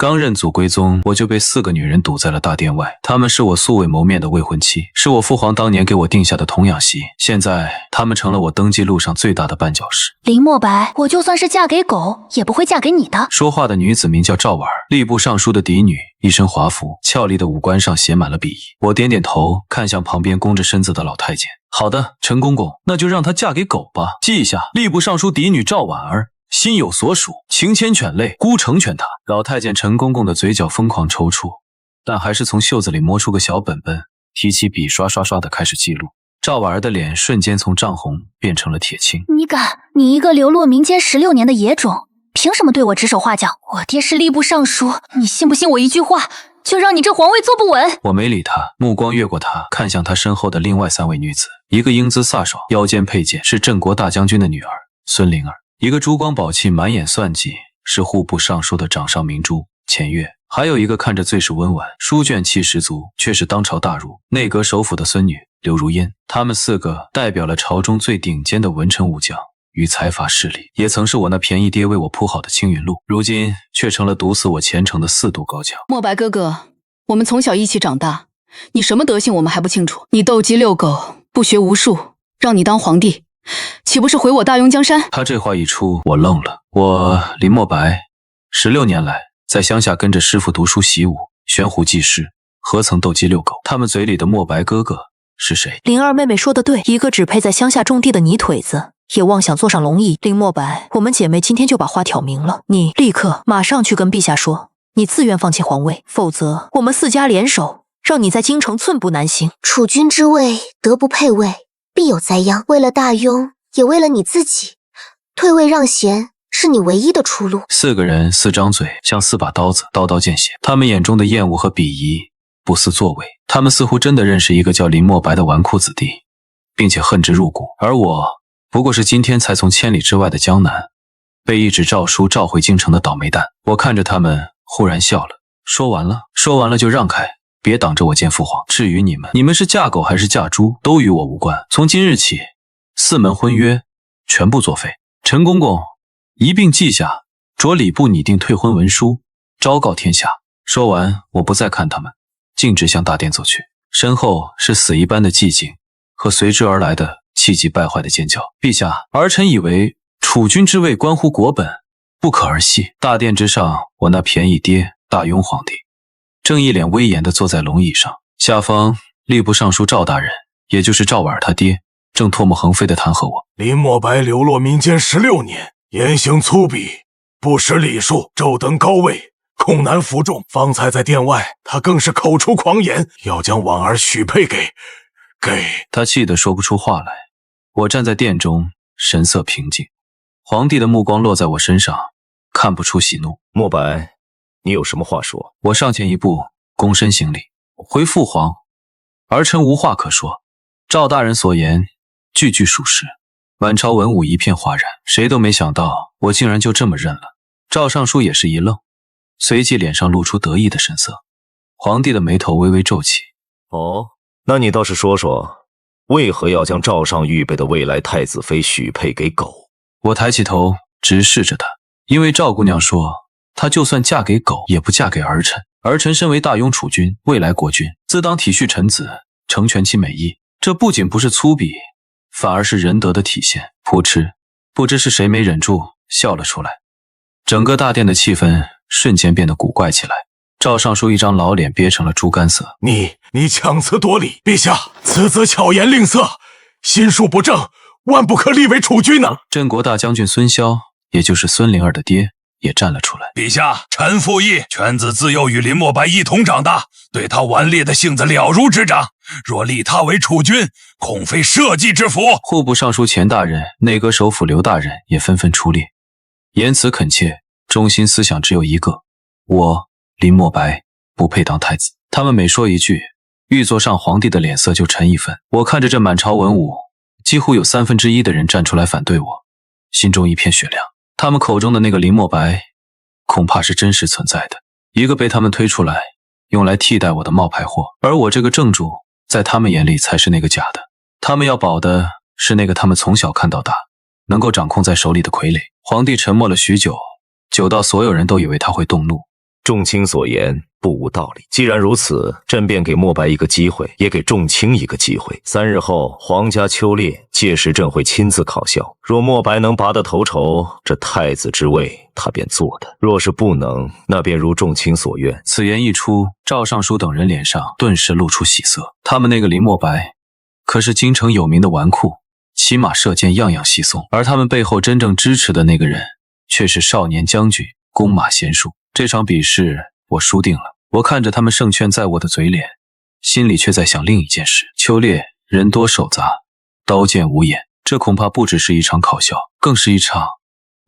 刚认祖归宗，我就被4个女人堵在了大殿外。她们是我素未谋面的未婚妻，是我父皇当年给我定下的童养媳。现在，她们成了我登基路上最大的绊脚石。林墨白，我就算是嫁给狗，也不会嫁给你的。说话的女子名叫赵婉儿，吏部尚书的嫡女，一身华服，俏丽的五官上写满了鄙夷。我点点头，看向旁边弓着身子的老太监。好的，陈公公，那就让她嫁给狗吧。记一下，吏部尚书嫡女赵婉儿。心有所属，情牵犬类，孤成全他。老太监陈公公的嘴角疯狂抽搐，但还是从袖子里摸出个小本本，提起笔刷刷刷的开始记录。赵婉儿的脸瞬间从涨红变成了铁青。你敢？你一个流落民间16年的野种，凭什么对我指手画脚？我爹是吏部尚书，你信不信我一句话就让你这皇位坐不稳？我没理他，目光越过他，看向他身后的另外3位女子，一个英姿飒爽，腰间佩剑，是镇国大将军的女儿孙灵儿。一个珠光宝气满眼算计，是户部尚书的掌上明珠钱月，还有一个看着最是温婉书卷气十足，却是当朝大儒内阁首辅的孙女刘如烟。他们4个代表了朝中最顶尖的文臣武将与财阀势力，也曾是我那便宜爹为我铺好的青云路，如今却成了毒死我前程的4堵高墙。墨白哥哥，我们从小一起长大，你什么德行我们还不清楚？你斗鸡遛狗，不学无术，让你当皇帝，岂不是毁我大雍江山？他这话一出，我愣了。我林墨白16年来在乡下跟着师傅读书习武，悬壶济世，何曾斗鸡遛狗？他们嘴里的墨白哥哥是谁？灵儿妹妹说的对，一个只配在乡下种地的泥腿子，也妄想坐上龙椅。林墨白，我们姐妹今天就把话挑明了，你立刻马上去跟陛下说，你自愿放弃皇位，否则我们4家联手，让你在京城寸步难行。储君之位，德不配位，必有灾殃。为了大雍，也为了你自己，退位让贤是你唯一的出路。4个人4张嘴，像4把刀子，刀刀见血。他们眼中的厌恶和鄙夷不思作为，他们似乎真的认识一个叫林墨白的纨绔子弟，并且恨之入骨。而我不过是今天才从千里之外的江南被一纸诏书召回京城的倒霉蛋。我看着他们，忽然笑了。说完了就让开，别挡着我见父皇。至于你们是嫁狗还是嫁猪，都与我无关。从今日起，4门婚约全部作废。陈公公一并记下，着礼部拟定退婚文书，昭告天下。说完，我不再看他们，径直向大殿走去。身后是死一般的寂静和随之而来的气急败坏的尖叫。陛下，儿臣以为储君之位关乎国本，不可儿戏。大殿之上，我那便宜爹大雍皇帝正一脸威严地坐在龙椅上，下方吏部尚书赵大人，也就是赵婉儿他爹，正唾沫横飞地弹劾我。林墨白流落民间16年，言行粗鄙，不识礼数，骤登高位，恐难服众。方才在殿外，他更是口出狂言，要将婉儿许配给他气得说不出话来。我站在殿中，神色平静，皇帝的目光落在我身上，看不出喜怒。墨白，你有什么话说？我上前一步，躬身行礼，回父皇，儿臣无话可说。赵大人所言句句属实。满朝文武一片哗然，谁都没想到我竟然就这么认了。赵尚书也是一愣，随即脸上露出得意的神色。皇帝的眉头微微皱起。哦，那你倒是说说，为何要将赵尚预备的未来太子妃许配给狗？我抬起头直视着他，因为赵姑娘说，她就算嫁给狗，也不嫁给儿臣。儿臣身为大雍储君，未来国君，自当体恤臣子，成全其美意。这不仅不是粗鄙，反而是仁德的体现。噗嗤，不知是谁没忍住笑了出来。整个大殿的气氛瞬间变得古怪起来。赵尚书一张老脸憋成了猪肝色。你强词夺理，陛下，此则巧言令色，心术不正，万不可立为储君呢。镇国大将军孙骁，也就是孙灵儿的爹，也站了出来。陛下，臣附议，犬子自幼与林墨白一同长大，对他顽劣的性子了如指掌。若立他为储君，恐非社稷之福。户部尚书钱大人、内阁首辅刘大人也纷纷出列，言辞恳切，中心思想只有一个：我林墨白不配当太子。他们每说一句，御座上皇帝的脸色就沉一分。我看着这满朝文武，几乎有1/3的人站出来反对我，心中一片雪凉。他们口中的那个林墨白，恐怕是真实存在的，一个被他们推出来用来替代我的冒牌货。而我这个正主，在他们眼里才是那个假的。他们要保的是那个他们从小看到大，能够掌控在手里的傀儡。皇帝沉默了许久，久到所有人都以为他会动怒，众卿所言不无道理。既然如此，朕便给莫白一个机会，也给众卿一个机会。3日后，皇家秋猎，届时朕会亲自考效。若莫白能拔得头筹，这太子之位他便做的；若是不能，那便如众卿所愿。此言一出，赵尚书等人脸上顿时露出喜色。他们那个林墨白，可是京城有名的纨绔，骑马射箭样样稀松，而他们背后真正支持的那个人，却是少年将军弓马娴熟。这场比试我输定了。我看着他们胜券在握的嘴脸，心里却在想另一件事。秋猎人多手杂，刀剑无眼，这恐怕不只是一场考校，更是一场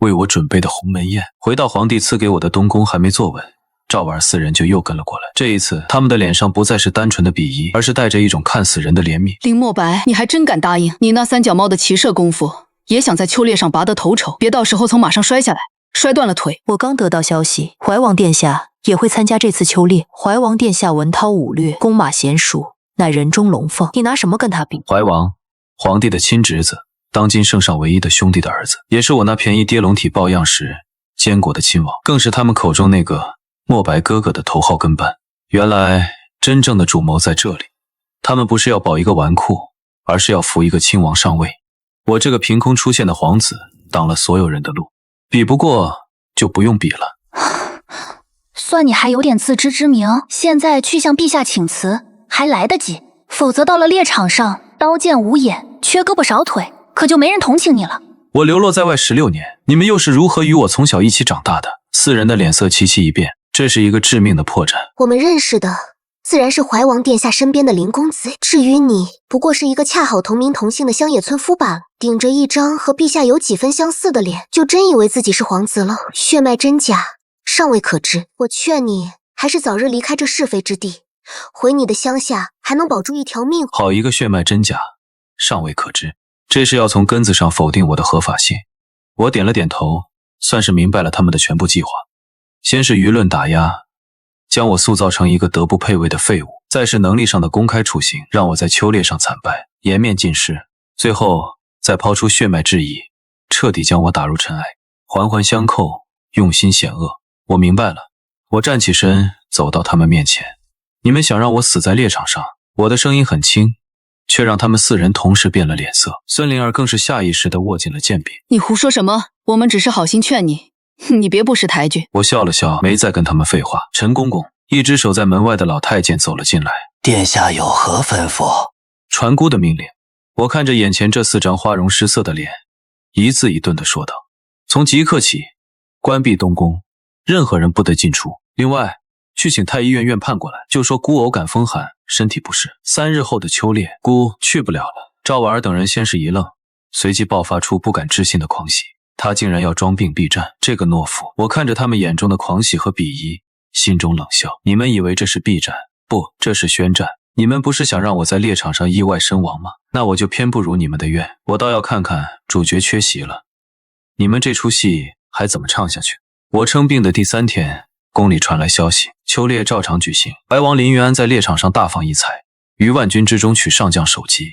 为我准备的鸿门宴。回到皇帝赐给我的东宫，还没坐稳，赵婉儿4人就又跟了过来。这一次他们的脸上不再是单纯的鄙夷，而是带着一种看死人的怜悯。林墨白，你还真敢答应？你那3脚猫的骑射功夫，也想在秋猎上拔得头筹？别到时候从马上摔下来，摔断了腿。我刚得到消息，怀王殿下也会参加这次秋猎。怀王殿下文韬武略，弓马娴熟，乃人中龙凤，你拿什么跟他比？怀王，皇帝的亲侄子，当今圣上唯一的兄弟的儿子，也是我那便宜跌龙体抱样时监国的亲王，更是他们口中那个墨白哥哥的头号跟班。原来真正的主谋在这里，他们不是要保一个纨绔，而是要扶一个亲王上位。我这个凭空出现的皇子挡了所有人的路，比不过就不用比了。算你还有点自知之明，现在去向陛下请辞还来得及，否则到了猎场上，刀剑无眼，缺胳膊少腿，可就没人同情你了。我流落在外16年，你们又是如何与我从小一起长大的？4人的脸色齐齐一变，这是一个致命的破绽。我们认识的自然是怀王殿下身边的林公子，至于你，不过是一个恰好同名同姓的乡野村夫罢了，顶着一张和陛下有几分相似的脸，就真以为自己是皇子了。血脉真假尚未可知，我劝你还是早日离开这是非之地，回你的乡下还能保住一条命。好一个血脉真假尚未可知，这是要从根子上否定我的合法性。我点了点头，算是明白了他们的全部计划。先是舆论打压，将我塑造成一个德不配位的废物，再是能力上的公开处刑，让我在秋猎上惨败，颜面尽失，最后再抛出血脉质疑，彻底将我打入尘埃。环环相扣，用心险恶。我明白了，我站起身走到他们面前。你们想让我死在猎场上？我的声音很轻，却让他们4人同时变了脸色。孙灵儿更是下意识地握紧了剑柄。你胡说什么？我们只是好心劝你，你别不识抬举。我笑了笑，没再跟他们废话。陈公公，一直守在门外的老太监走了进来。殿下有何吩咐？传姑的命令。我看着眼前这4张花容失色的脸，一字一顿地说道：从即刻起，关闭东宫，任何人不得进出。另外，去请太医院院判过来，就说姑偶感风寒，身体不适，3日后的秋猎，姑去不了了。赵婉儿等人先是一愣，随即爆发出不敢置信的狂喜。他竟然要装病避战，这个懦夫！我看着他们眼中的狂喜和鄙夷，心中冷笑。你们以为这是避战？不，这是宣战。你们不是想让我在猎场上意外身亡吗？那我就偏不如你们的愿。我倒要看看主角缺席了，你们这出戏还怎么唱下去？我称病的第3天，宫里传来消息，秋猎照常举行。白王林元安在猎场上大放异彩，于万军之中取上将首级。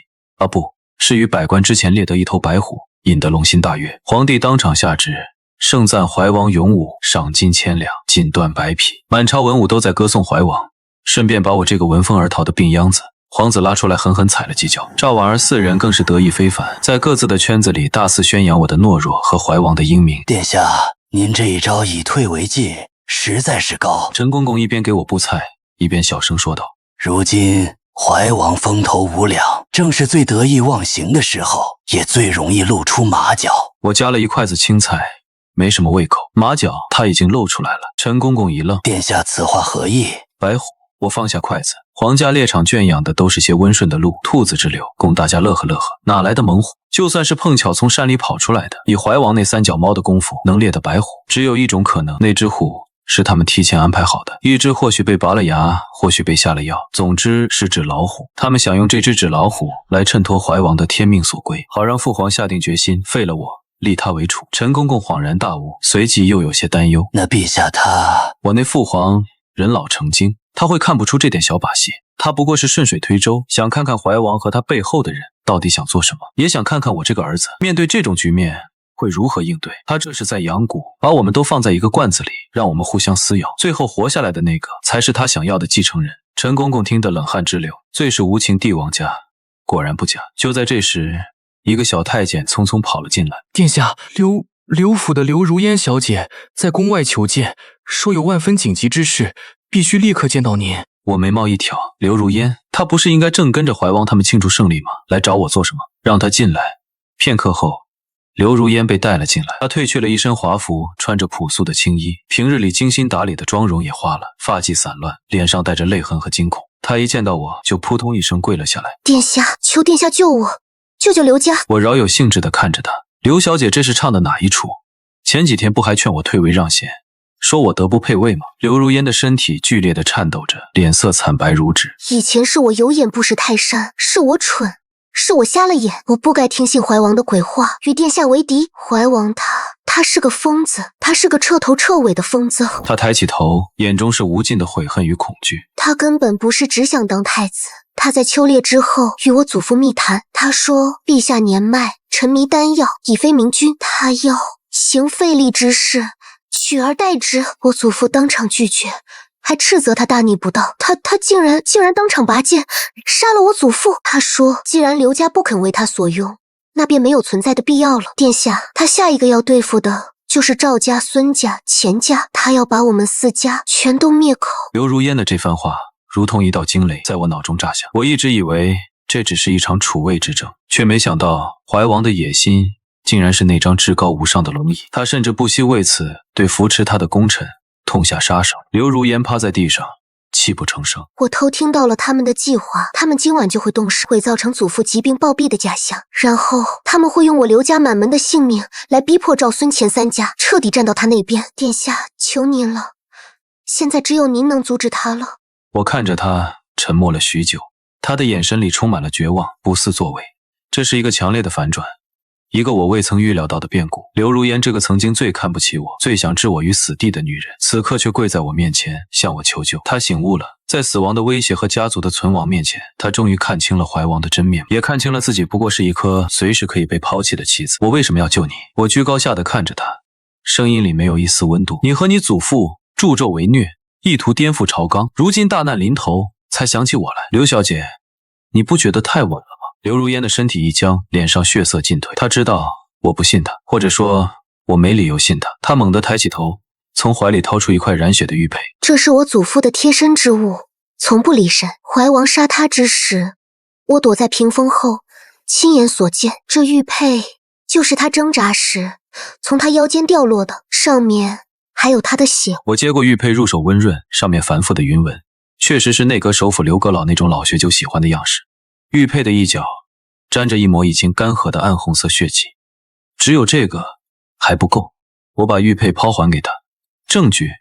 不，是于百官之前猎得一头白虎，引得龙心大悦。皇帝当场下旨，盛赞怀王勇武，赏金1000两，锦缎白匹。满朝文武都在歌颂怀王，顺便把我这个闻风而逃的病秧子皇子拉出来狠狠踩了几脚。赵婉儿4人更是得意非凡，在各自的圈子里大肆宣扬我的懦弱和怀王的英明。殿下，您这一招以退为进，实在是高。陈公公一边给我布菜，一边小声说道：如今怀王风头无两，正是最得意忘形的时候，也最容易露出马脚。我夹了一筷子青菜，没什么胃口，马脚他已经露出来了。陈公公一愣：殿下此话何意？白虎。我放下筷子，皇家猎场圈养的都是些温顺的鹿，兔子之流，供大家乐呵乐呵，哪来的猛虎？就算是碰巧从山里跑出来的，以怀王那3脚猫的功夫，能猎的白虎，只有一种可能，那只虎是他们提前安排好的，一只或许被拔了牙，或许被下了药，总之是纸老虎。他们想用这只纸老虎来衬托怀王的天命所归，好让父皇下定决心废了我，立他为储。陈公公恍然大悟，随即又有些担忧：那陛下他……我那父皇人老成精，他会看不出这点小把戏。他不过是顺水推舟，想看看怀王和他背后的人到底想做什么，也想看看我这个儿子面对这种局面会如何应对。他这是在养蛊，把我们都放在一个罐子里，让我们互相撕咬，最后活下来的那个才是他想要的继承人。陈公公听得冷汗直流，最是无情帝王家，果然不假。就在这时，一个小太监匆匆跑了进来。殿下，刘府的刘如烟小姐在宫外求见，说有万分紧急之事，必须立刻见到您。我眉毛一挑，刘如烟，她不是应该正跟着怀王他们庆祝胜利吗？来找我做什么？让她进来。片刻后，刘如烟被带了进来。她褪去了一身华服，穿着朴素的青衣，平日里精心打理的妆容也花了，发髻散乱，脸上带着泪痕和惊恐。她一见到我就扑通一声跪了下来。殿下，求殿下救我，救救刘家！我饶有兴致地看着她。刘小姐这是唱的哪一出？前几天不还劝我退位让贤，说我德不配位吗？刘如烟的身体剧烈地颤抖着，脸色惨白如纸。以前是我有眼不识泰山，是我蠢，是我瞎了眼，我不该听信怀王的鬼话，与殿下为敌。怀王他是个疯子，他是个彻头彻尾的疯子。他抬起头，眼中是无尽的悔恨与恐惧。他根本不是只想当太子，他在秋猎之后与我祖父密谈，他说陛下年迈，沉迷丹药，已非明君，他要行废立之事，取而代之。我祖父当场拒绝，还斥责他大逆不道。他竟然当场拔剑杀了我祖父。他说既然刘家不肯为他所用，那便没有存在的必要了。殿下，他下一个要对付的就是赵家、孙家、钱家，他要把我们4家全都灭口。刘如烟的这番话如同一道惊雷在我脑中炸响。我一直以为这只是一场储位之争，却没想到怀王的野心竟然是那张至高无上的龙椅。他甚至不惜为此对扶持他的功臣痛下杀手。刘如烟趴在地上泣不成声。我偷听到了他们的计划，他们今晚就会动手，会造成祖父疾病暴毙的假象，然后他们会用我刘家满门的性命来逼迫赵、孙、钱3家彻底站到他那边。殿下，求您了，现在只有您能阻止他了。我看着他沉默了许久，他的眼神里充满了绝望，不思作为。这是一个强烈的反转，一个我未曾预料到的变故。刘如烟这个曾经最看不起我、最想置我于死地的女人，此刻却跪在我面前向我求救。她醒悟了，在死亡的威胁和家族的存亡面前，她终于看清了怀王的真面目，也看清了自己不过是一颗随时可以被抛弃的棋子。我为什么要救你？我居高下的看着她，声音里没有一丝温度。你和你祖父助纣为虐，意图颠覆朝纲，如今大难临头才想起我来。刘小姐，你不觉得太晚了吗？刘如烟的身体一僵，脸上血色尽退。她知道我不信她，或者说我没理由信她。她猛地抬起头，从怀里掏出一块染血的玉佩。这是我祖父的贴身之物，从不离身。怀王杀他之时，我躲在屏风后亲眼所见。这玉佩就是他挣扎时从他腰间掉落的，上面还有他的血。我接过玉佩，入手温润，上面繁复的云纹确实是内阁首辅刘阁老那种老学究喜欢的样式。玉佩的一角沾着一抹已经干涸的暗红色血迹，只有这个还不够。我把玉佩抛还给他。证据，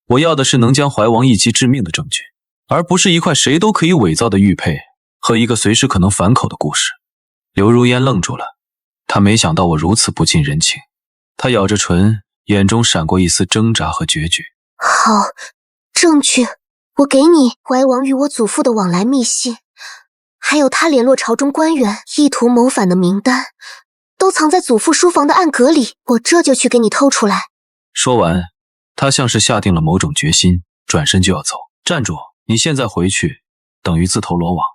我要的是能将怀王一击致命的证据，而不是一块谁都可以伪造的玉佩和一个随时可能反口的故事。刘如烟愣住了，她没想到我如此不近人情。她咬着唇，眼中闪过一丝挣扎和决绝。好，证据我给你。怀王与我祖父的往来密信，还有他联络朝中官员意图谋反的名单，都藏在祖父书房的暗格里，我这就去给你偷出来。说完，他像是下定了某种决心，转身就要走。站住！你现在回去，等于自投罗网。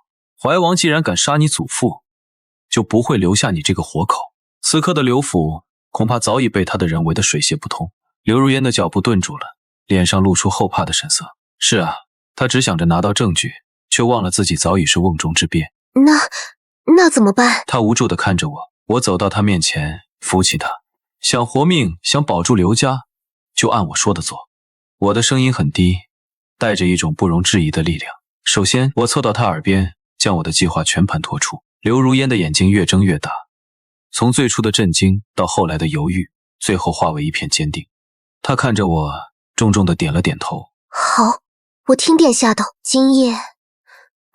怀王既然敢杀你祖父，就不会留下你这个活口。此刻的刘府恐怕早已被他的人围得水泄不通。刘如烟的脚步顿住了，脸上露出后怕的神色。是啊，他只想着拿到证据，却忘了自己早已是瓮中之鳖。那怎么办？他无助地看着我，我走到他面前，扶起他。想活命，想保住刘家，就按我说的做。我的声音很低，带着一种不容置疑的力量。首先，我凑到他耳边，将我的计划全盘托出。刘如烟的眼睛越睁越大，从最初的震惊到后来的犹豫，最后化为一片坚定。他看着我，重重地点了点头。好，我听殿下的。今夜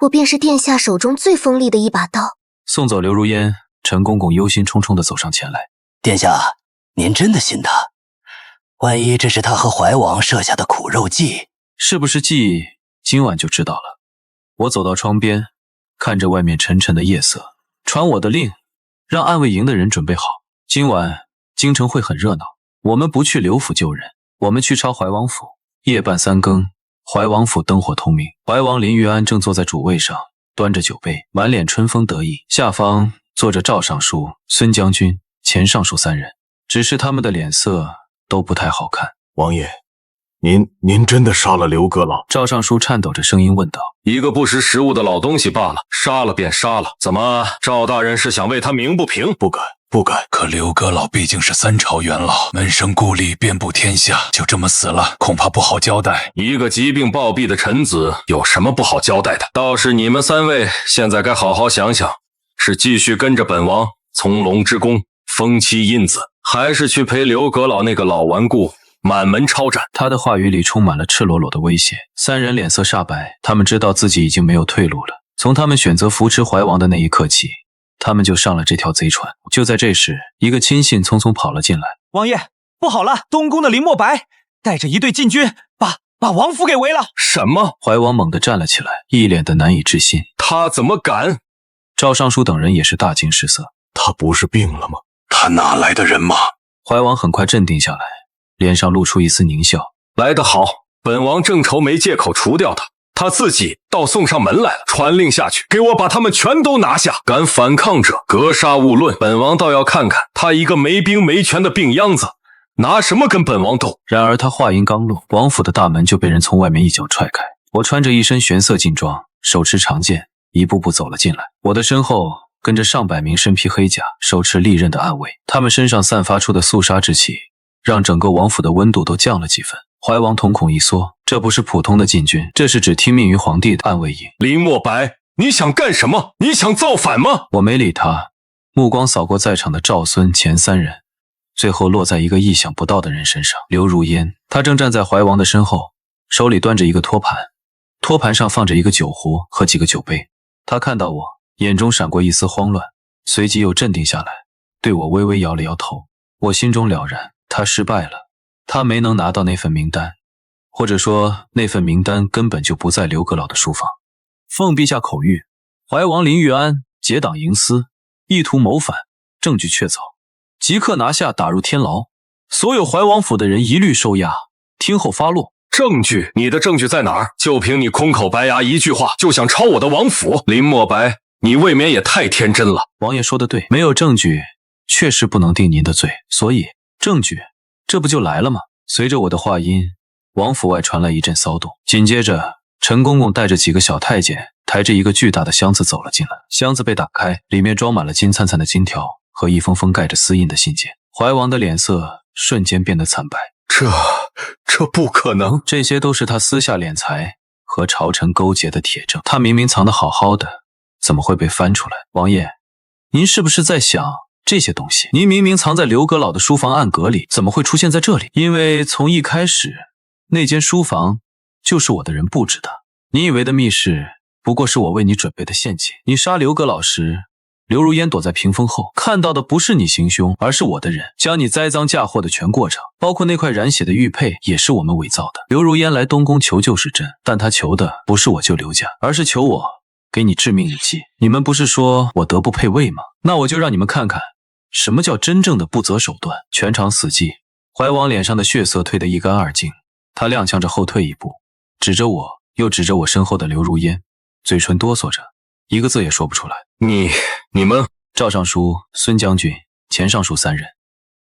我便是殿下手中最锋利的一把刀。送走刘如烟，陈公公忧心忡忡地走上前来。殿下，您真的信他？万一这是他和怀王设下的苦肉计？是不是计，今晚就知道了。我走到窗边，看着外面沉沉的夜色，传我的令，让暗卫营的人准备好，今晚京城会很热闹。我们不去刘府救人，我们去抄怀王府。夜半3更，怀王府灯火通明，怀王林玉安正坐在主位上，端着酒杯，满脸春风得意。下方坐着赵尚书、孙将军、钱尚书3人，只是他们的脸色都不太好看。王爷，您真的杀了刘阁老？赵尚书颤抖着声音问道。一个不识时务的老东西罢了，杀了便杀了。怎么，赵大人是想为他鸣不平？不敢，不敢。可刘阁老毕竟是3朝元老，门生故吏遍布天下，就这么死了，恐怕不好交代。一个疾病暴毙的臣子，有什么不好交代的？倒是你们3位，现在该好好想想，是继续跟着本王从龙之宫封妻印子，还是去陪刘阁老那个老顽固满门抄斩？他的话语里充满了赤裸裸的威胁。3人脸色煞白，他们知道自己已经没有退路了。从他们选择扶持怀王的那一刻起，他们就上了这条贼船。就在这时，一个亲信匆匆跑了进来。王爷，不好了，东宫的林墨白带着一队禁军把王府给围了。什么？怀王猛地站了起来，一脸的难以置信。他怎么敢？赵尚书等人也是大惊失色。他不是病了吗？他哪来的人马？怀王很快镇定下来，脸上露出一丝狞笑。来得好，本王正愁没借口除掉他，他自己倒送上门来了。传令下去，给我把他们全都拿下，敢反抗者格杀勿论。本王倒要看看他一个没兵没权的病秧子拿什么跟本王斗。然而他话音刚落，王府的大门就被人从外面一脚踹开。我穿着一身玄色劲装，手持长剑，一步步走了进来。我的身后跟着上百名身披黑甲、手持利刃的暗卫，他们身上散发出的肃杀之气，让整个王府的温度都降了几分。怀王瞳孔一缩，这不是普通的禁军，这是只听命于皇帝的暗卫营。林墨白，你想干什么？你想造反吗？我没理他，目光扫过在场的赵、孙、钱3人，最后落在一个意想不到的人身上。刘如烟，他正站在怀王的身后，手里端着一个托盘，托盘上放着一个酒壶和几个酒杯。他看到我，眼中闪过一丝慌乱，随即又镇定下来，对我微微摇了摇头。我心中了然，他失败了，他没能拿到那份名单，或者说那份名单根本就不在刘阁老的书房。奉陛下口谕，怀王林玉安结党营私，意图谋反，证据确凿，即刻拿下，打入天牢。所有怀王府的人一律收押，听候发落。证据？你的证据在哪儿？就凭你空口白牙一句话就想抄我的王府？林墨白，你未免也太天真了。王爷说的对，没有证据确实不能定您的罪，所以证据这不就来了吗？随着我的话音，王府外传来一阵骚动，紧接着陈公公带着几个小太监抬着一个巨大的箱子走了进来。箱子被打开，里面装满了金灿灿的金条和一封封盖着私印的信件。怀王的脸色瞬间变得惨白。这不可能，这些都是他私下敛财和朝臣勾结的铁证。他明明藏得好好的，怎么会被翻出来？王爷，您是不是在想这些东西？您明明藏在刘阁老的书房暗格里，怎么会出现在这里？因为从一开始，那间书房就是我的人布置的。你以为的密室，不过是我为你准备的陷阱。你杀刘阁老时，刘如烟躲在屏风后，看到的不是你行凶，而是我的人将你栽赃嫁祸的全过程，包括那块染血的玉佩也是我们伪造的。刘如烟来东宫求救是真，但她求的不是我救刘家，而是求我给你致命一击。你们不是说我德不配位吗？那我就让你们看看什么叫真正的不择手段。全场死寂，怀王脸上的血色退得一干二净，他踉跄着后退一步，指着我，又指着我身后的刘如烟，嘴唇哆嗦着，一个字也说不出来。你们赵尚书、孙将军、钱尚书3人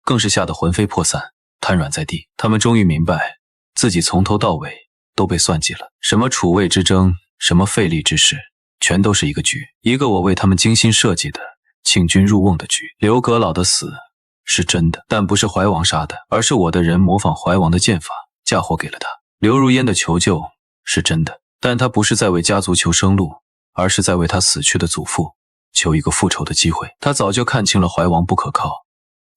更是吓得魂飞魄散，瘫软在地。他们终于明白，自己从头到尾都被算计了。什么储位之争，什么废立之事，全都是一个局，一个我为他们精心设计的请君入瓮的局。刘阁老的死是真的，但不是怀王杀的，而是我的人模仿怀王的剑法嫁祸给了他。刘如烟的求救是真的，但他不是在为家族求生路，而是在为他死去的祖父求一个复仇的机会。他早就看清了怀王不可靠，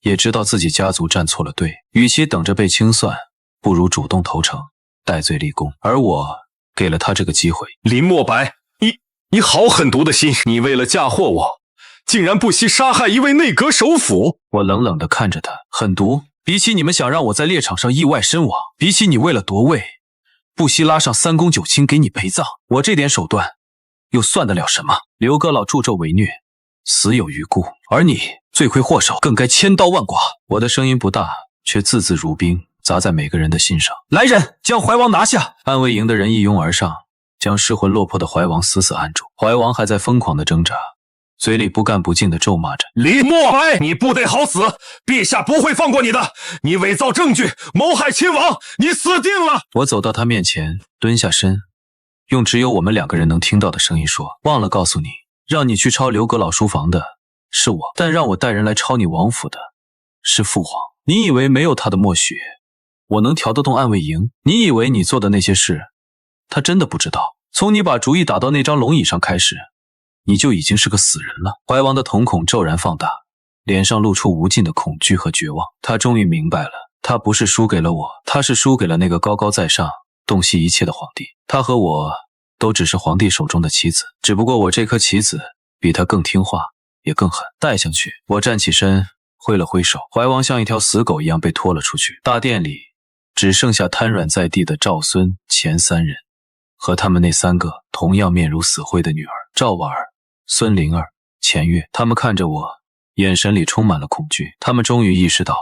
也知道自己家族站错了队，与其等着被清算，不如主动投诚，戴罪立功。而我给了他这个机会。林墨白，你好狠毒的心，你为了嫁祸我，竟然不惜杀害一位内阁首辅。我冷冷地看着他，狠毒？比起你们想让我在猎场上意外身亡，比起你为了夺位不惜拉上3公9卿给你陪葬，我这点手段又算得了什么？刘阁老助纣为虐，死有余辜，而你罪魁祸首更该千刀万剐。我的声音不大，却字字如冰，砸在每个人的心上。来人，将怀王拿下！暗卫营的人一拥而上，将失魂落魄的怀王死死按住。怀王还在疯狂的挣扎，嘴里不干不净的咒骂着：李莫白，你不得好死！陛下不会放过你的！你伪造证据，谋害亲王，你死定了！我走到他面前，蹲下身，用只有我们2个人能听到的声音说：忘了告诉你，让你去抄刘阁老书房的是我，但让我带人来抄你王府的是父皇。你以为没有他的默许，我能调得动暗卫营？你以为你做的那些事，他真的不知道？从你把主意打到那张龙椅上开始，你就已经是个死人了。怀王的瞳孔骤然放大，脸上露出无尽的恐惧和绝望。他终于明白了，他不是输给了我，他是输给了那个高高在上洞悉一切的皇帝。他和我都只是皇帝手中的棋子，只不过我这颗棋子比他更听话，也更狠。带上去。我站起身，挥了挥手，怀王像一条死狗一样被拖了出去。大殿里只剩下瘫软在地的赵孙钱3人，和他们那3个同样面如死灰的女儿赵婉儿、孙灵儿、钱月。他们看着我，眼神里充满了恐惧。他们终于意识到，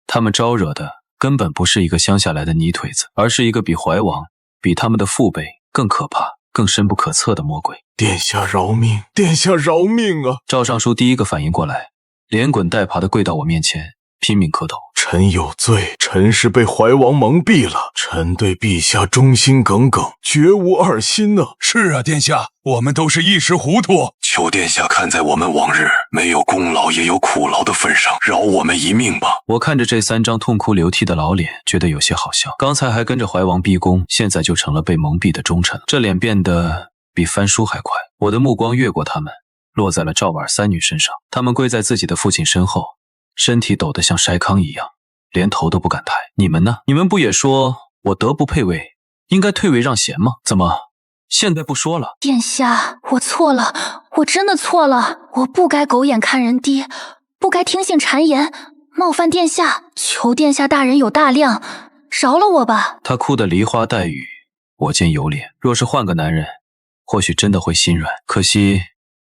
他们招惹的根本不是一个乡下来的泥腿子，而是一个比怀王、比他们的父辈更可怕、更深不可测的魔鬼。殿下饶命！殿下饶命啊！赵尚书第一个反应过来，连滚带爬地跪到我面前，拼命磕头。臣有罪，臣是被怀王蒙蔽了。臣对陛下忠心耿耿，绝无二心啊！是啊，殿下，我们都是一时糊涂。求殿下看在我们往日没有功劳也有苦劳的份上，饶我们一命吧。我看着这3张痛哭流涕的老脸，觉得有些好笑。刚才还跟着怀王逼宫，现在就成了被蒙蔽的忠臣，这脸变得比翻书还快。我的目光越过他们，落在了赵婉3女身上。他们跪在自己的父亲身后，身体抖得像筛糠一样，连头都不敢抬。你们呢？你们不也说我德不配位，应该退位让贤吗？怎么现在不说了？殿下，我错了，我真的错了，我不该狗眼看人低，不该听信谗言，冒犯殿下，求殿下大人有大量，饶了我吧。他哭得梨花带雨，我见犹怜。若是换个男人，或许真的会心软，可惜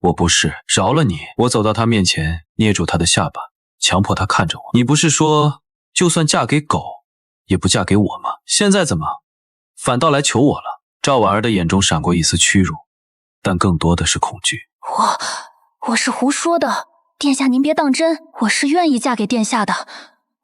我不是。饶了你。我走到他面前，捏住他的下巴，强迫他看着我。你不是说就算嫁给狗也不嫁给我吗？现在怎么反倒来求我了？赵婉儿的眼中闪过一丝屈辱，但更多的是恐惧。我是胡说的，殿下您别当真，我是愿意嫁给殿下的，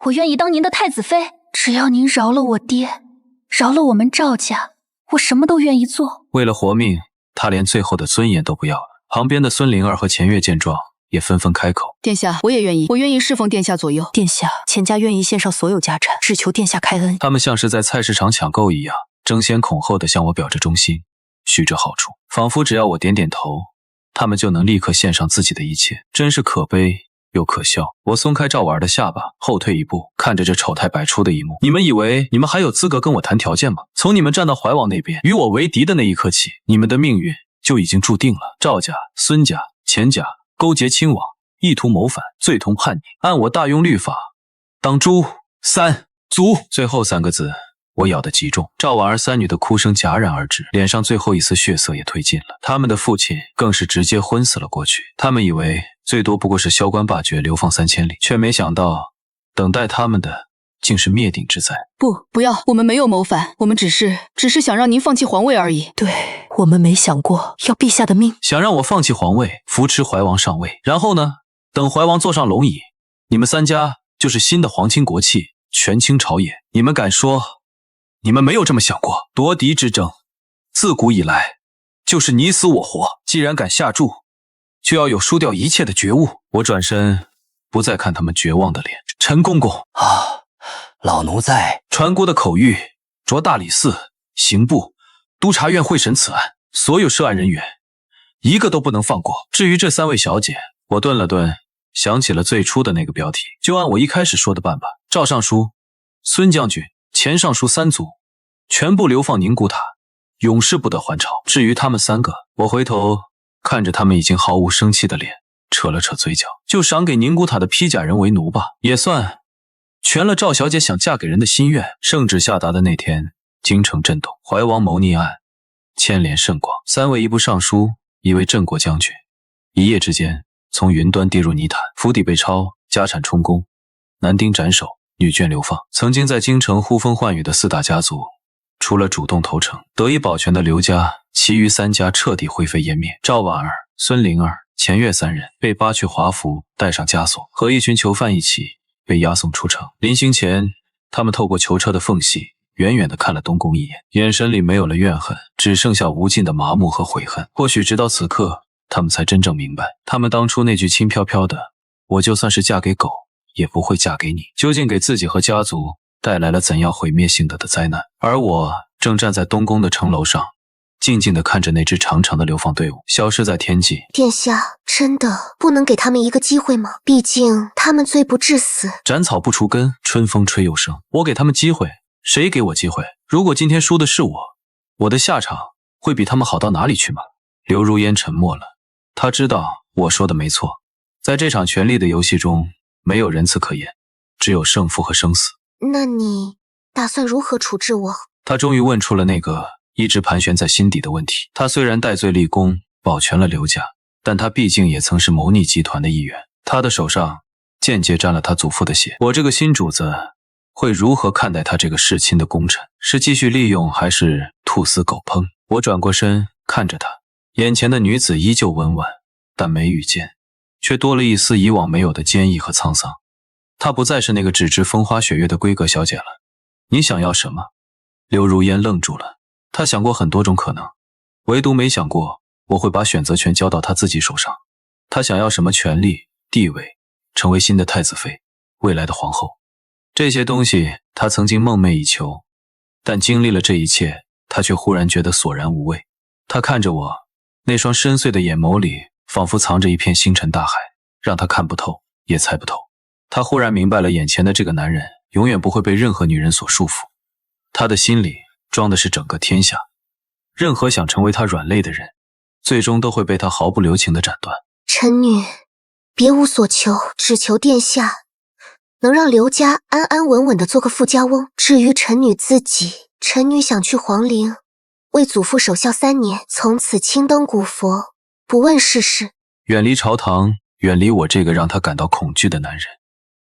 我愿意当您的太子妃，只要您饶了我爹，饶了我们赵家，我什么都愿意做。为了活命，他连最后的尊严都不要了。旁边的孙灵儿和钱月见状，也纷纷开口：殿下，我也愿意，我愿意侍奉殿下左右。殿下，钱家愿意献上所有家产，只求殿下开恩。他们像是在菜市场抢购一样，争先恐后地向我表着忠心，许着好处，仿佛只要我点点头，他们就能立刻献上自己的一切，真是可悲又可笑。我松开赵婉儿的下巴，后退一步，看着这丑态百出的一幕。你们以为你们还有资格跟我谈条件吗？从你们站到怀王那边，与我为敌的那一刻起，你们的命运就已经注定了。赵家、孙家、钱家勾结亲王，意图谋反，罪同叛逆，按我大庸律法，当诛三族。最后3个字我咬得极重。赵婉儿3女的哭声戛然而止，脸上最后一丝血色也褪尽了。他们的父亲更是直接昏死了过去。他们以为最多不过是萧关罢爵，流放3000里，却没想到等待他们的竟是灭顶之灾。不要，我们没有谋反，我们只是想让您放弃皇位而已。对，我们没想过要陛下的命。想让我放弃皇位，扶持怀王上位，然后呢，等怀王坐上龙椅，你们3家就是新的皇亲国戚，权倾朝野。你们敢说你们没有这么想过？夺嫡之争自古以来就是你死我活，既然敢下注，就要有输掉一切的觉悟。我转身不再看他们绝望的脸。陈公公啊，老奴在。传国的口谕，着大理寺、刑部、督察院会审此案，所有涉案人员一个都不能放过。至于这3位小姐，我顿了顿，想起了最初的那个标题，就按我一开始说的办吧。赵尚书、孙将军、钱尚书3族全部流放宁古塔，永世不得还朝。至于他们3个，我回头看着他们已经毫无生气的脸，扯了扯嘴角，就赏给宁古塔的披甲人为奴吧，也算全了赵小姐想嫁给人的心愿。圣旨下达的那天，京城震动，怀王谋逆案牵连甚广，3位一部尚书，1位镇国将军，一夜之间从云端跌入泥潭，府邸被抄，家产充公，男丁斩首，女眷流放。曾经在京城呼风唤雨的4大家族，除了主动投诚得以保全的刘家，其余3家彻底灰飞烟灭。赵婉儿、孙灵儿、钱月3人被扒去华服，戴上枷锁，和一群囚犯一起被押送出城。临行前，他们透过囚车的缝隙远远地看了东宫一眼，眼神里没有了怨恨，只剩下无尽的麻木和悔恨。或许直到此刻，他们才真正明白，他们当初那句轻飘飘的“我就算是嫁给狗，也不会嫁给你”，究竟给自己和家族带来了怎样毁灭性的灾难。而我正站在东宫的城楼上，静静地看着那支长长的流放队伍消失在天际。殿下，真的不能给他们一个机会吗？毕竟他们罪不至死。斩草不除根，春风吹又生。我给他们机会，谁给我机会？如果今天输的是我的下场会比他们好到哪里去吗？刘如烟沉默了，她知道我说的没错，在这场权力的游戏中，没有仁慈可言，只有胜负和生死。那你打算如何处置我？他终于问出了那个一直盘旋在心底的问题。他虽然戴罪立功，保全了刘家，但他毕竟也曾是谋逆集团的一员，他的手上间接沾了他祖父的血。我这个新主子会如何看待他这个弑亲的功臣？是继续利用，还是兔死狗烹？我转过身看着他，眼前的女子依旧温婉，但眉宇间却多了一丝以往没有的坚毅和沧桑。她不再是那个只知风花雪月的闺阁小姐了。你想要什么？刘如烟愣住了，她想过很多种可能，唯独没想过我会把选择权交到她自己手上。她想要什么权力、地位，成为新的太子妃，未来的皇后。这些东西她曾经梦寐以求，但经历了这一切，她却忽然觉得索然无味。她看着我，那双深邃的眼眸里仿佛藏着一片星辰大海，让她看不透，也猜不透。她忽然明白了，眼前的这个男人永远不会被任何女人所束缚，他的心里装的是整个天下，任何想成为他软肋的人，最终都会被他毫不留情地斩断。臣女别无所求，只求殿下能让刘家安安稳稳地做个富家翁。至于臣女自己，臣女想去皇陵，为祖父守孝3年，从此青灯古佛，不问世事。远离朝堂，远离我这个让他感到恐惧的男人，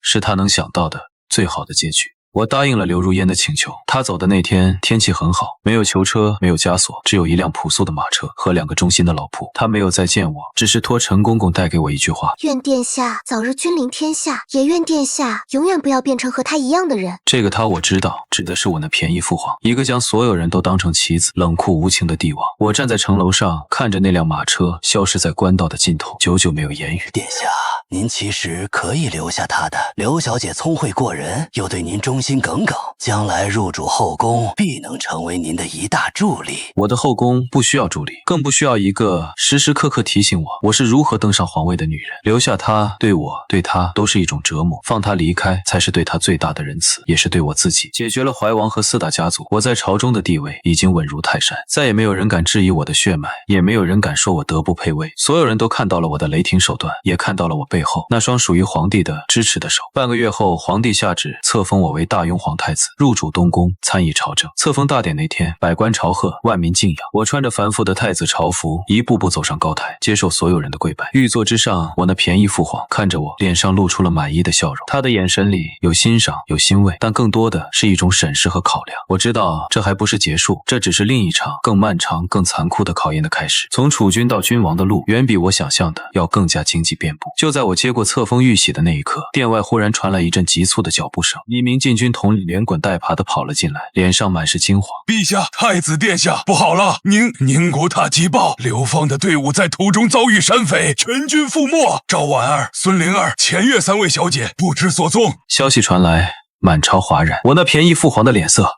是他能想到的最好的结局。我答应了刘如烟的请求。她走的那天天气很好，没有囚车，没有枷锁，只有一辆朴素的马车和2个忠心的老仆。她没有再见我，只是托陈公公带给我一句话：愿殿下早日君临天下，也愿殿下永远不要变成和他一样的人。这个他我知道，指的是我那便宜父皇，一个将所有人都当成棋子、冷酷无情的帝王。我站在城楼上，看着那辆马车消失在官道的尽头，久久没有言语。殿下，您其实可以留下她的。刘小姐聪慧过人，又对您忠心耿耿，将来入主后宫，必能成为您的一大助力。我的后宫不需要助力，更不需要一个时时刻刻提醒我是如何登上皇位的女人。留下她，对我对她都是一种折磨，放她离开才是对她最大的仁慈，也是对我自己。解决了怀王和4大家族，我在朝中的地位已经稳如泰山，再也没有人敢质疑我的血脉，也没有人敢说我德不配位。所有人都看到了我的雷霆手段，也看到了我背后那双属于皇帝的支持的手。半个月后，皇帝下旨册封我为大雍皇太子，入主东宫，参议朝政。册封大典那天，百官朝贺，万民敬仰。我穿着繁复的太子朝服，一步步走上高台，接受所有人的跪拜。玉座之上，我那便宜父皇看着我，脸上露出了满意的笑容。他的眼神里有欣赏，有欣慰，但更多的是一种审视和考量。我知道这还不是结束，这只是另一场更漫长、更残酷的考验的开始。从储君到君王的路，远比我想象的要更加荆棘遍布。就在我接过册封玉玺的那一刻，殿外忽然传来一阵急促的脚步声，一名禁军统领连滚带爬地跑了进来，脸上满是惊慌。陛下，太子殿下，不好了！宁国塔急报，流放的队伍在途中遭遇山匪，全军覆没。赵婉儿、孙灵儿、钱月3位小姐不知所踪。消息传来，满朝哗然，我那便宜父皇的脸色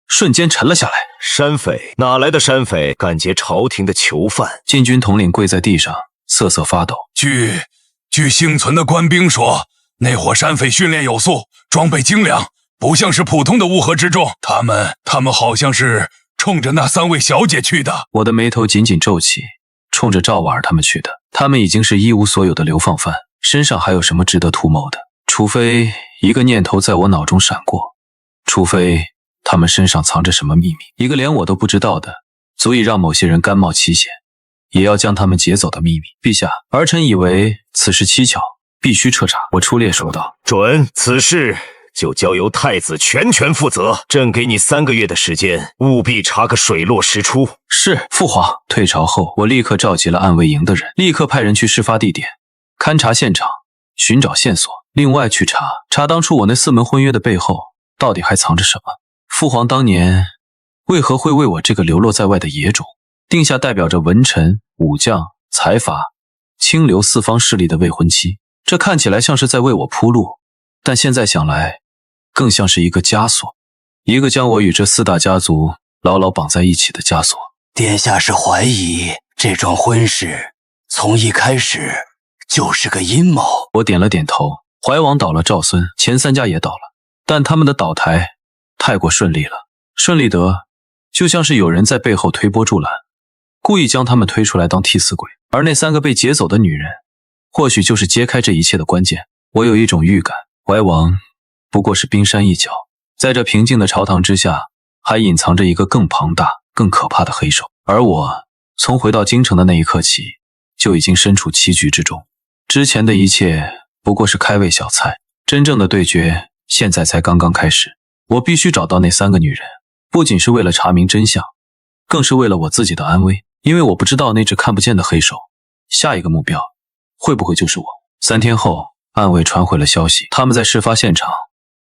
瞬间沉了下来。山匪？哪来的山匪敢劫朝廷的囚犯？禁军统领跪在地上，瑟瑟发抖。据幸存的官兵说，那伙山匪训练有素，装备精良，不像是普通的乌合之众。他们好像是冲着那3位小姐去的。我的眉头紧紧皱起，冲着赵婉儿他们去的。他们已经是一无所有的流放犯，身上还有什么值得图谋的？除非一个念头在我脑中闪过，除非他们身上藏着什么秘密，一个连我都不知道的，足以让某些人甘冒其险，也要将他们劫走的秘密。陛下，儿臣以为此事蹊跷，必须彻查。我出列说道。准，此事就交由太子全权负责。朕给你3个月的时间，务必查个水落石出。是，父皇。退朝后，我立刻召集了暗卫营的人，立刻派人去事发地点勘察现场，寻找线索。另外去查当初我那4门婚约的背后到底还藏着什么。父皇当年为何会为我这个流落在外的野种定下代表着文臣、武将、财阀、清流4方势力的未婚妻？这看起来像是在为我铺路，但现在想来更像是一个枷锁，一个将我与这4大家族牢牢绑在一起的枷锁。殿下是怀疑这桩婚事从一开始就是个阴谋。我点了点头。怀王倒了赵孙，前3家也倒了，但他们的倒台太过顺利了，顺利得就像是有人在背后推波助澜，故意将他们推出来当替死鬼。而那3个被劫走的女人，或许就是揭开这一切的关键。我有一种预感，怀王不过是冰山一角，在这平静的朝堂之下，还隐藏着一个更庞大、更可怕的黑手。而我从回到京城的那一刻起，就已经身处棋局之中。之前的一切不过是开胃小菜，真正的对决现在才刚刚开始。我必须找到那3个女人，不仅是为了查明真相，更是为了我自己的安危。因为我不知道那只看不见的黑手，下一个目标会不会就是我。3天后，暗卫传回了消息，他们在事发现场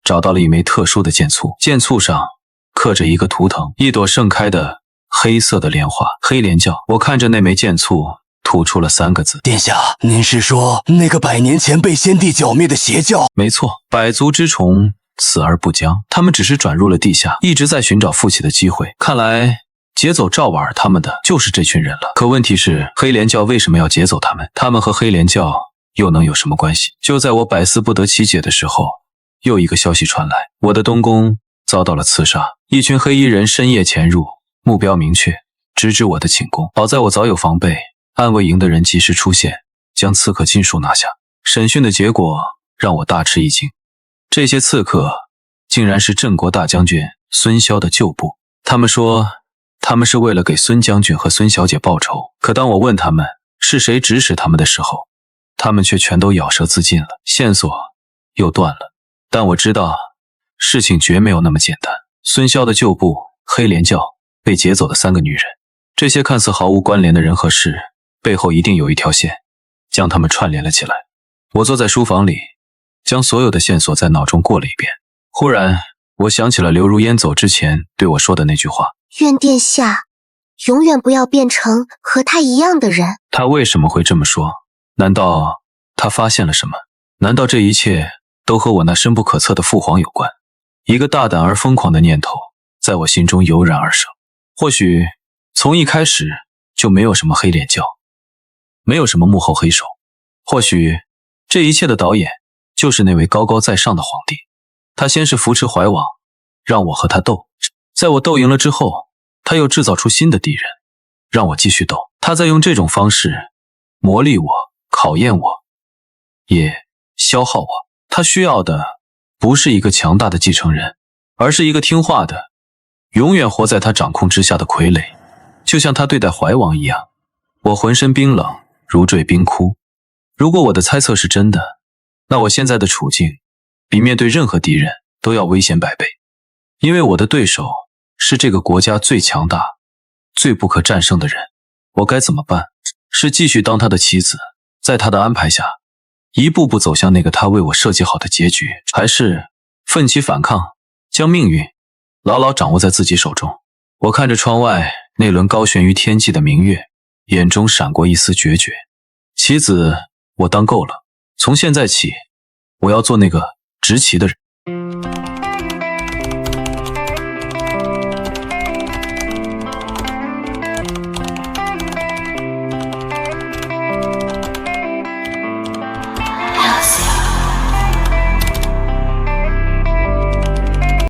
找到了一枚特殊的剑簇，剑簇上刻着一个图腾，一朵盛开的黑色的莲花，黑莲教。我看着那枚剑簇，吐出了3个字：殿下，您是说那个100年前被先帝剿灭的邪教？没错，百足之虫，死而不僵。他们只是转入了地下，一直在寻找复起的机会。看来劫走赵婉儿他们的就是这群人了。可问题是，黑莲教为什么要劫走他们？他们和黑莲教又能有什么关系？就在我百思不得其解的时候，又一个消息传来，我的东宫遭到了刺杀，一群黑衣人深夜潜入，目标明确，直指我的寝宫。好在我早有防备，暗卫营的人及时出现，将刺客尽数拿下。审讯的结果让我大吃一惊，这些刺客竟然是镇国大将军孙骁的旧部。他们说他们是为了给孙将军和孙小姐报仇，可当我问他们是谁指使他们的时候，他们却全都咬舌自尽了，线索又断了。但我知道事情绝没有那么简单。孙骁的旧部黑莲教被劫走的3个女人，这些看似毫无关联的人和事，背后一定有一条线将他们串联了起来。我坐在书房里，将所有的线索在脑中过了一遍。忽然我想起了刘如烟走之前对我说的那句话：愿殿下永远不要变成和他一样的人。他为什么会这么说？难道他发现了什么？难道这一切都和我那深不可测的父皇有关？一个大胆而疯狂的念头在我心中油然而生。或许从一开始就没有什么黑莲教，没有什么幕后黑手。或许这一切的导演就是那位高高在上的皇帝。他先是扶持怀王，让我和他斗，在我斗赢了之后，他又制造出新的敌人，让我继续斗。他在用这种方式磨砺我，考验我，也消耗我。他需要的不是一个强大的继承人，而是一个听话的，永远活在他掌控之下的傀儡。就像他对待怀王一样，我浑身冰冷，如坠冰窟。如果我的猜测是真的，那我现在的处境比面对任何敌人都要危险100倍，因为我的对手是这个国家最强大、最不可战胜的人。我该怎么办？是继续当他的棋子，在他的安排下一步步走向那个他为我设计好的结局，还是奋起反抗，将命运牢牢掌握在自己手中？我看着窗外那轮高悬于天际的明月，眼中闪过一丝决绝。棋子我当够了，从现在起我要做那个执棋的人。